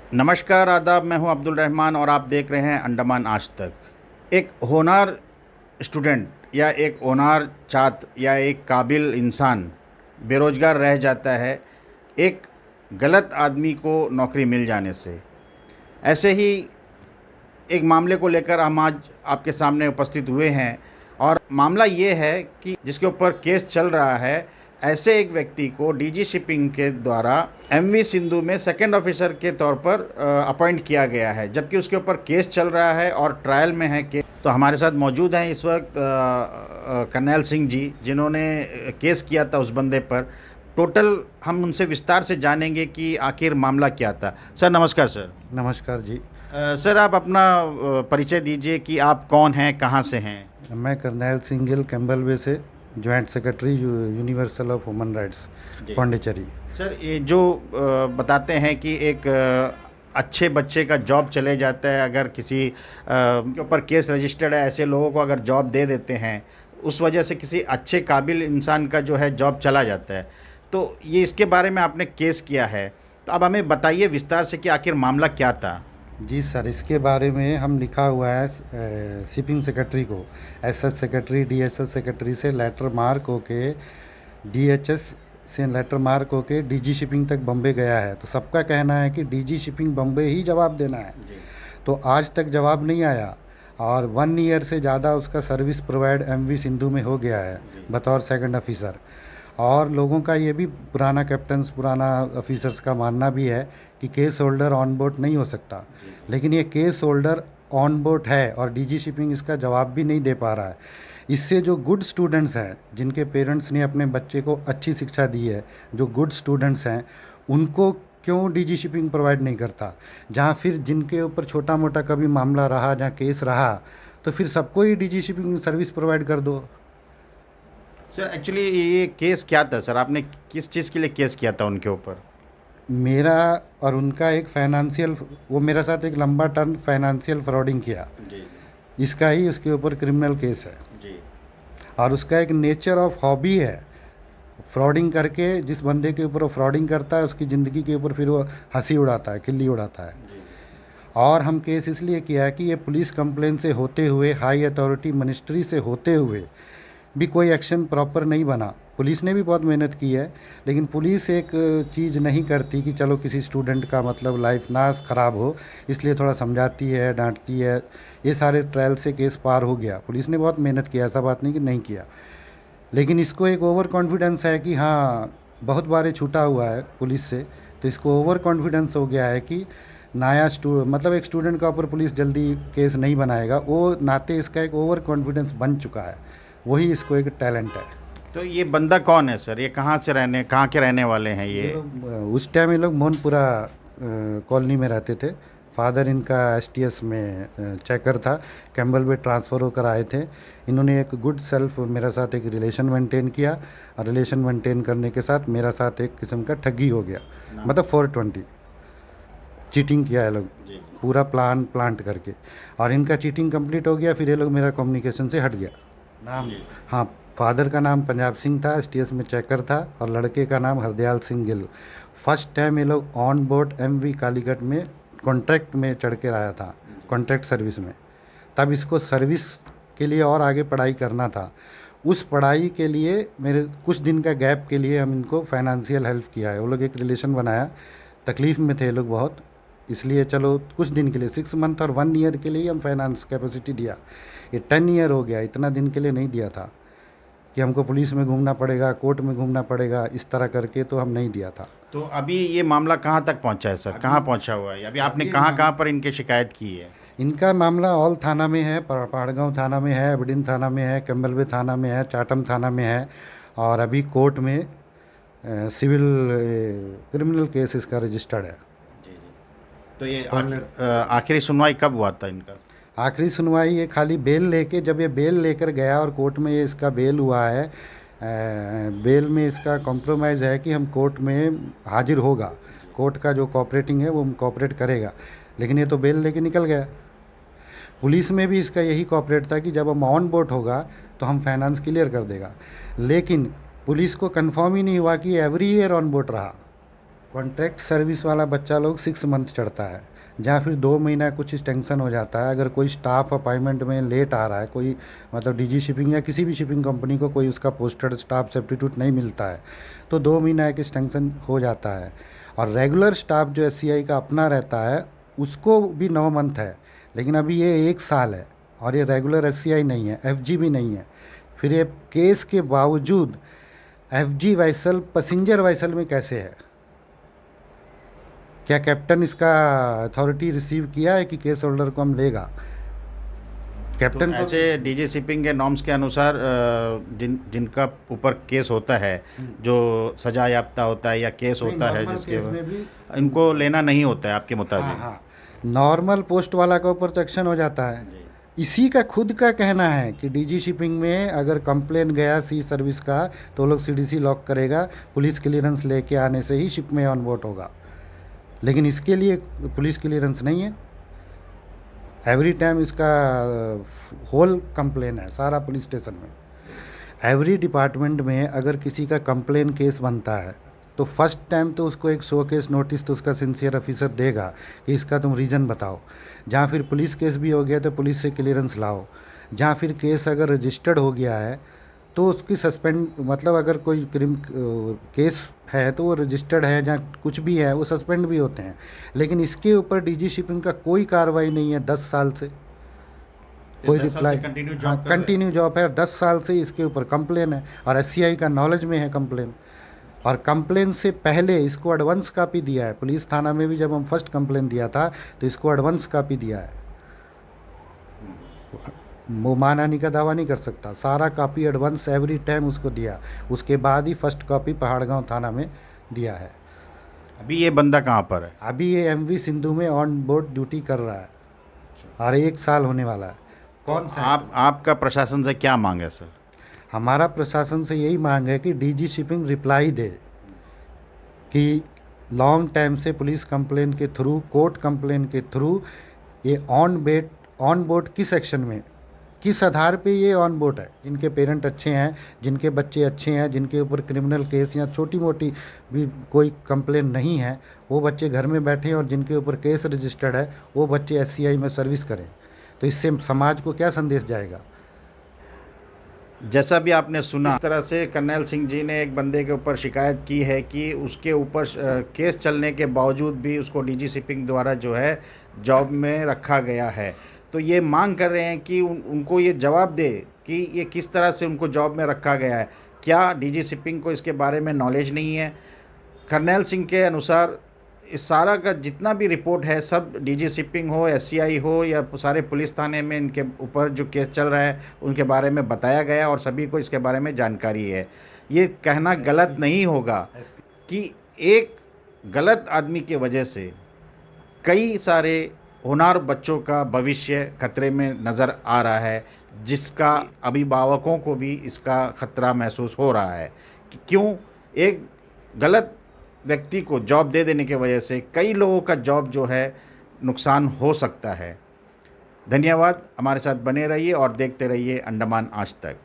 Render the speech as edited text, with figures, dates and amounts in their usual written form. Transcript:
नमस्कार, आदाब। मैं हूं अब्दुल रहमान और आप देख रहे हैं अंडमान आज तक। एक होनहार स्टूडेंट या एक होनहार छात्र या एक काबिल इंसान बेरोज़गार रह जाता है एक गलत आदमी को नौकरी मिल जाने से। ऐसे ही एक मामले को लेकर हम आज आपके सामने उपस्थित हुए हैं और मामला ये है कि जिसके ऊपर केस चल रहा है, ऐसे एक व्यक्ति को डीजी शिपिंग के द्वारा एमवी सिंधु में सेकंड ऑफिसर के तौर पर अपॉइंट किया गया है, जबकि उसके ऊपर केस चल रहा है और ट्रायल में है केस। तो हमारे साथ मौजूद हैं इस वक्त करनैल सिंह जी, जिन्होंने केस किया था उस बंदे पर। टोटल हम उनसे विस्तार से जानेंगे कि आखिर मामला क्या था। सर नमस्कार। सर नमस्कार जी। सर आप अपना परिचय दीजिए कि आप कौन हैं, कहाँ से हैं। मैं करनैल सिंह गिल कैम्बलवे से joint secretary universal of human rights Pondicherry. Sir ये जो बताते हैं कि एक अच्छे बच्चे का जॉब चले जाता है, अगर किसी के ऊपर केस रजिस्टर्ड है, ऐसे लोगों को अगर जॉब दे देते हैं, उस वजह से किसी अच्छे काबिल इंसान का जो है जॉब चला जाता है। तो ये इसके बारे में आपने केस किया है, तो अब हमें बताइए विस्तार से कि आखिर मामला क्या था। जी सर, इसके बारे में हम लिखा हुआ है शिपिंग सेक्रेटरी को, एसएस सेक्रेटरी डीएसएस सेक्रेटरी से लेटर मार्क होके डीएचएस से लेटर मार्क होके डीजी शिपिंग तक बम्बे गया है। तो सबका कहना है कि डीजी शिपिंग बम्बे ही जवाब देना है। तो आज तक जवाब नहीं आया और 1 ईयर से ज़्यादा उसका सर्विस प्रोवाइड एमवी सिंधु में हो गया है बतौर सेकंड ऑफिसर। और लोगों का ये भी पुराना कैप्टन्स पुराना ऑफिसर्स का मानना भी है कि केस होल्डर ऑन बोर्ड नहीं हो सकता, लेकिन ये केस होल्डर ऑन बोर्ड है और डीजी शिपिंग इसका जवाब भी नहीं दे पा रहा है। इससे जो गुड स्टूडेंट्स हैं, जिनके पेरेंट्स ने अपने बच्चे को अच्छी शिक्षा दी है, जो गुड स्टूडेंट्स हैं, उनको क्यों डीजी शिपिंग प्रोवाइड नहीं करता। जहाँ फिर जिनके ऊपर छोटा मोटा कभी मामला रहा, जहाँ केस रहा, तो फिर सबको ही डीजी शिपिंग सर्विस प्रोवाइड कर दो। सर एक्चुअली ये केस क्या था सर, आपने किस चीज़ के लिए केस किया था उनके ऊपर। मेरा और उनका एक फाइनेंशियल, वो मेरे साथ एक लंबा टर्म फाइनेंशियल फ्रॉडिंग किया जी इसका ही उसके ऊपर क्रिमिनल केस है। जी और उसका एक नेचर ऑफ हॉबी है फ्रॉडिंग करके। जिस बंदे के ऊपर वो फ्रॉडिंग करता है उसकी ज़िंदगी के ऊपर फिर वो हंसी उड़ाता है, खिल्ली उड़ाता है। जी और हम केस इसलिए किया है कि ये पुलिस कंप्लेंट से होते हुए, हाई अथॉरिटी मिनिस्ट्री से होते हुए भी कोई एक्शन प्रॉपर नहीं बना। पुलिस ने भी बहुत मेहनत की है, लेकिन पुलिस एक चीज़ नहीं करती कि चलो किसी स्टूडेंट का मतलब लाइफ ना ख़राब हो, इसलिए थोड़ा समझाती है, डांटती है। ये सारे ट्रायल से केस पार हो गया। पुलिस ने बहुत मेहनत किया, ऐसा बात नहीं कि नहीं किया, लेकिन इसको एक ओवर कॉन्फिडेंस है कि हाँ बहुत बार ये छूटा हुआ है पुलिस से, तो इसको ओवर कॉन्फिडेंस हो गया है कि नया मतलब एक स्टूडेंट का ऊपर पुलिस जल्दी केस नहीं बनाएगा, वो नाते इसका एक ओवर कॉन्फिडेंस बन चुका है। वही इसको एक टैलेंट है। तो ये बंदा कौन है सर, ये कहाँ के रहने वाले हैं ये। उस टाइम ये लोग मोहनपुरा कॉलोनी में रहते थे। फादर इनका एसटीएस में चेकर था, कैम्बल में ट्रांसफ़र होकर आए थे। इन्होंने एक गुड सेल्फ मेरे साथ एक रिलेशन मेंटेन किया, और रिलेशन मेंटेन करने के साथ मेरा साथ एक किस्म का ठगी हो गया, मतलब 420 चीटिंग किया है लोग पूरा प्लांट करके। और इनका चीटिंग कंप्लीट हो गया, फिर ये लोग मेरा कम्युनिकेशन से हट गया। नाम, हाँ, फादर का नाम पंजाब सिंह था, एसटीएस में चेकर था, और लड़के का नाम हरदयाल सिंह गिल। फर्स्ट टाइम ये लोग ऑन बोर्ड एमवी कालीगढ़ में कॉन्ट्रैक्ट में चढ़ के आया था, कॉन्ट्रैक्ट सर्विस में। तब इसको सर्विस के लिए और आगे पढ़ाई करना था। उस पढ़ाई के लिए मेरे कुछ दिन का गैप के लिए हम इनको फाइनेंशियल हेल्प किया है। वो लोग एक रिलेशन बनाया, तकलीफ़ में थे ये लोग बहुत, इसलिए चलो कुछ दिन के लिए 6 मंथ और 1 ईयर के लिए हम फाइनेंस कैपेसिटी दिया। ये 10 ईयर हो गया, इतना दिन के लिए नहीं दिया था कि हमको पुलिस में घूमना पड़ेगा, कोर्ट में घूमना पड़ेगा, इस तरह करके तो हम नहीं दिया था। तो अभी ये मामला कहाँ तक पहुँचा है सर, कहाँ पहुँचा हुआ है अभी आपने कहाँ कहाँ पर इनकी शिकायत की है। इनका मामला ऑल थाना में है, पहाड़गांव थाना में है, एबडिन थाना में है, कैम्बलवे थाना में है, चाटम थाना में है, और अभी कोर्ट में सिविल क्रिमिनल केस इसका रजिस्टर्ड है। जी जी। तो ये आखिरी सुनवाई कब हुआ था इनका। आखिरी सुनवाई ये खाली बेल लेके, जब ये बेल लेकर गया और कोर्ट में ये इसका बेल हुआ है, बेल में इसका कॉम्प्रोमाइज़ है कि हम कोर्ट में हाजिर होगा, कोर्ट का जो कोऑपरेटिंग है वो कोऑपरेट करेगा, लेकिन ये तो बेल लेके निकल गया। पुलिस में भी इसका यही कोऑपरेट था कि जब हम ऑन बोर्ड होगा तो हम फाइनेंस क्लियर कर देगा, लेकिन पुलिस को कंफर्म ही नहीं हुआ कि एवरी ईयर ऑन बोर्ड रहा। कॉन्ट्रैक्ट सर्विस वाला बच्चा लोग 6 मंथ चढ़ता है, जहाँ फिर 2 महीना कुछ एक्सटेंशन हो जाता है। अगर कोई स्टाफ अपॉइंटमेंट में लेट आ रहा है, कोई मतलब डीजी शिपिंग या किसी भी शिपिंग कंपनी को कोई उसका पोस्टेड स्टाफ सब्स्टिट्यूट नहीं मिलता है, तो 2 महीना एक एक्सटेंशन हो जाता है। और रेगुलर स्टाफ जो एससीआई का अपना रहता है उसको भी 9 मंथ है, लेकिन अभी ये 1 साल है और ये रेगुलर एससीआई नहीं है, एफजी भी नहीं है। फिर ये केस के बावजूद एफजी वैसल पैसेंजर वैसल में कैसे है? क्या कैप्टन इसका अथॉरिटी रिसीव किया है कि केस होल्डर को हम लेगा? तो कैप्टन को ऐसे डीजी शिपिंग के नॉर्म्स के अनुसार जिनका ऊपर केस होता है, जो सजा याफ्ता होता है या केस नहीं, होता है नॉर्मल जिसके केस में भी इनको लेना नहीं होता है आपके हाँ मुताबिक? हाँ, नॉर्मल पोस्ट वाला का ऊपर तो एक्शन हो जाता है। इसी का खुद का कहना है कि डीजी शिपिंग में अगर कंप्लेन गया सी सर्विस का तो लोग सीडीसी लॉक करेगा, पुलिस क्लियरेंस लेके आने से ही शिप में ऑन बोर्ड होगा। लेकिन इसके लिए पुलिस क्लियरेंस नहीं है। एवरी टाइम इसका होल कंप्लेन है सारा पुलिस स्टेशन में। एवरी डिपार्टमेंट में अगर किसी का कंप्लेन केस बनता है तो फर्स्ट टाइम तो उसको एक शो केस नोटिस तो उसका सिंसियर ऑफिसर देगा कि इसका तुम रीज़न बताओ। जहाँ फिर पुलिस केस भी हो गया तो पुलिस से क्लियरेंस लाओ। जहाँ फिर केस अगर रजिस्टर्ड हो गया है तो उसकी सस्पेंड मतलब अगर कोई केस है तो वो रजिस्टर्ड है, जहाँ कुछ भी है वो सस्पेंड भी होते हैं। लेकिन इसके ऊपर डीजी शिपिंग का कोई कार्रवाई नहीं है 10 साल से। कोई 10 साल से रिप्लाई कंटिन्यू जॉब कर रहे हैं। कंटिन्यू जॉब है, 10 साल से इसके ऊपर कंप्लेन है और एससीआई का नॉलेज में है कंप्लेन। और कंप्लेन से पहले इसको एडवांस कॉपी दिया है पुलिस थाना में भी। जब हम फर्स्ट कंप्लेन दिया था तो इसको एडवांस कॉपी दिया है। वो मानहानि का दावा नहीं कर सकता, सारा कॉपी एडवांस एवरी टाइम उसको दिया, उसके बाद ही फर्स्ट कॉपी पहाड़गांव थाना में दिया है। अभी ये बंदा कहाँ पर है? अभी ये एमवी सिंधु में ऑन बोर्ड ड्यूटी कर रहा है और 1 साल होने वाला है। कौन सा आपका प्रशासन से क्या मांग है सर? हमारा प्रशासन से यही मांग है कि डीजी शिपिंग रिप्लाई दे कि लॉन्ग टाइम से पुलिस कंप्लेन के थ्रू, कोर्ट कंप्लेन के थ्रू ये ऑन बोर्ड किस सेक्शन में, किस आधार पे ये ऑन बोर्ड है। जिनके पेरेंट अच्छे हैं, जिनके बच्चे अच्छे हैं, जिनके ऊपर क्रिमिनल केस या छोटी मोटी भी कोई कंप्लेन नहीं है, वो बच्चे घर में बैठे हैं और जिनके ऊपर केस रजिस्टर्ड है वो बच्चे एससीआई में सर्विस करें। तो इससे समाज को क्या संदेश जाएगा? जैसा भी आपने सुना, इस तरह से करनैल सिंह जी ने एक बंदे के ऊपर शिकायत की है कि उसके ऊपर केस चलने के बावजूद भी उसको डीजी शिपिंग द्वारा जो है जॉब में रखा गया है। तो ये मांग कर रहे हैं कि उनको ये जवाब दे कि ये किस तरह से उनको जॉब में रखा गया है। क्या डीजी शिपिंग को इसके बारे में नॉलेज नहीं है? करनैल सिंह के अनुसार इस सारा का जितना भी रिपोर्ट है सब डीजी शिपिंग हो, एससीआई हो या सारे पुलिस थाने में इनके ऊपर जो केस चल रहा है उनके बारे में बताया गया और सभी को इसके बारे में जानकारी है। ये कहना गलत नहीं होगा कि एक गलत आदमी की वजह से कई सारे होनहार बच्चों का भविष्य खतरे में नज़र आ रहा है, जिसका अभिभावकों को भी इसका खतरा महसूस हो रहा है कि क्यों एक गलत व्यक्ति को जॉब दे देने की वजह से कई लोगों का जॉब जो है नुकसान हो सकता है। धन्यवाद, हमारे साथ बने रहिए और देखते रहिए अंडमान आज तक।